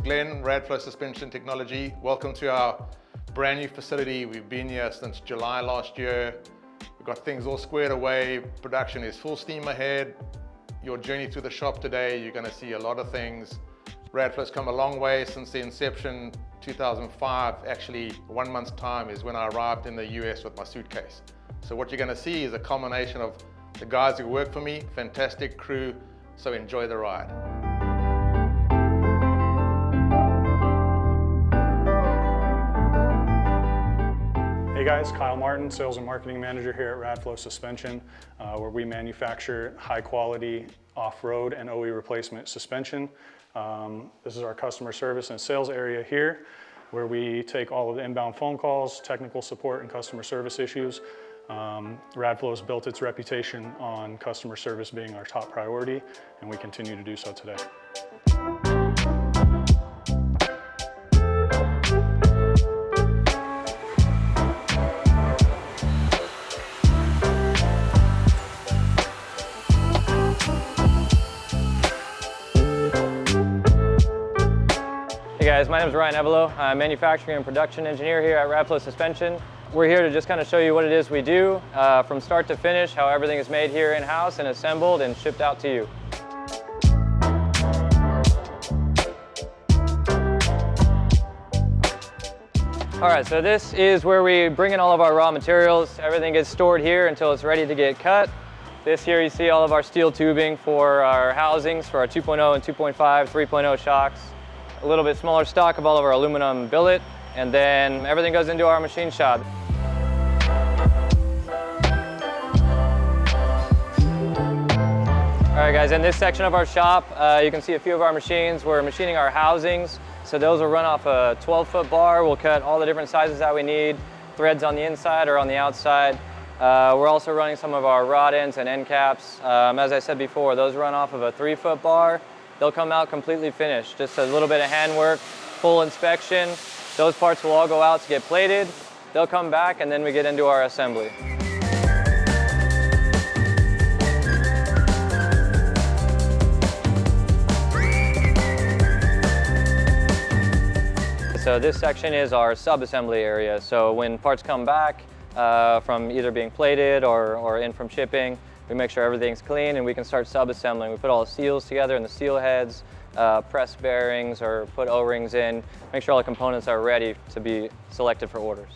Glenn, Radflo Suspension Technology. Welcome to our brand new facility. We've been here since July last year. We've got things all squared away. Production is full steam ahead. Your journey through the shop today, you're going to see a lot of things. Radflo's come a long way since the inception, 2005. Actually, 1 month's time is when I arrived in the US with my suitcase. So what you're going to see is a combination of the guys who work for me, fantastic crew, so enjoy the ride. Hey guys, Kyle Martin, Sales and Marketing Manager here at Radflo Suspension, where we manufacture high quality off-road and OE replacement suspension. This is our customer service and sales area here, where we take all of the inbound phone calls, technical support, and customer service issues. Radflo has built its reputation on customer service being our top priority, and we continue to do so today. Hey guys, my name is Ryan Evelo. I'm manufacturing and production engineer here at Radflo Suspension. We're here to just kind of show you what it is we do from start to finish, how everything is made here in-house and assembled and shipped out to you. All right, so this is where we bring in all of our raw materials. Everything gets stored here until it's ready to get cut. This here you see all of our steel tubing for our housings, for our 2.0 and 2.5, 3.0 shocks. A little bit smaller stock of all of our aluminum billet, and then everything goes into our machine shop. All right guys, in this section of our shop, you can see a few of our machines. We're machining our housings, so those will run off a 12-foot bar. We'll cut all the different sizes that we need, threads on the inside or on the outside. We're also running some of our rod ends and end caps. As I said before, those run off of a 3-foot bar. They'll come out completely finished, just a little bit of handwork, full inspection. Those parts will all go out to get plated. They'll come back, and then we get into our assembly. So this section is our sub-assembly area. So when parts come back from either being plated or in from shipping, we make sure everything's clean and we can start sub-assembling. We put all the seals together in the seal heads, press bearings or put O-rings in, make sure all the components are ready to be selected for orders.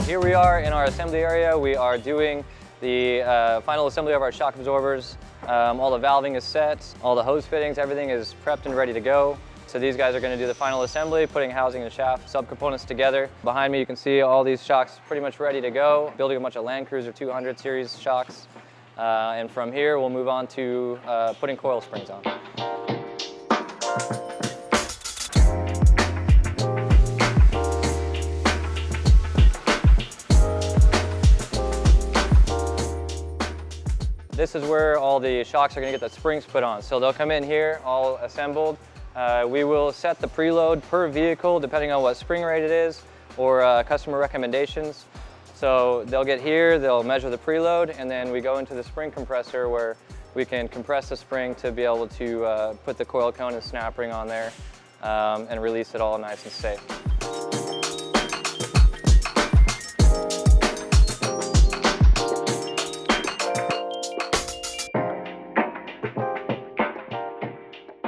Here we are in our assembly area. We are doing the final assembly of our shock absorbers. All the valving is set, all the hose fittings, everything is prepped and ready to go. So these guys are going to do the final assembly, putting housing and shaft subcomponents together. Behind me you can see all these shocks pretty much ready to go. Building a bunch of Land Cruiser 200 series shocks. And from here we'll move on to putting coil springs on. This is where all the shocks are going to get the springs put on. So they'll come in here all assembled. We will set the preload per vehicle depending on what spring rate it is or customer recommendations. So they'll get here, they'll measure the preload, and then we go into the spring compressor where we can compress the spring to be able to put the coil cone and snap ring on there and release it all nice and safe.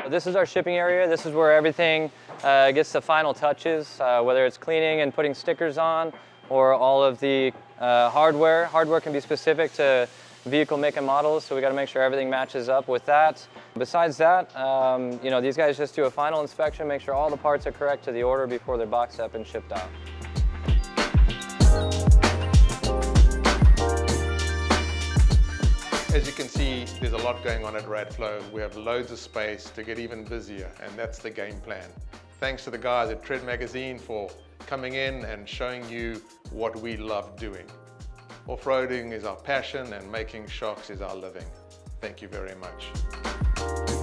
This is our shipping area. This is where everything gets the final touches, whether it's cleaning and putting stickers on or all of the hardware. Hardware can be specific to vehicle make and models, so we got to make sure everything matches up with that. Besides that, you know, these guys just do a final inspection, make sure all the parts are correct to the order before they're boxed up and shipped out. As you can see, there's a lot going on at Radflo. We have loads of space to get even busier, and that's the game plan. Thanks to the guys at Tread Magazine for coming in and showing you what we love doing. Off-roading is our passion and making shocks is our living. Thank you very much.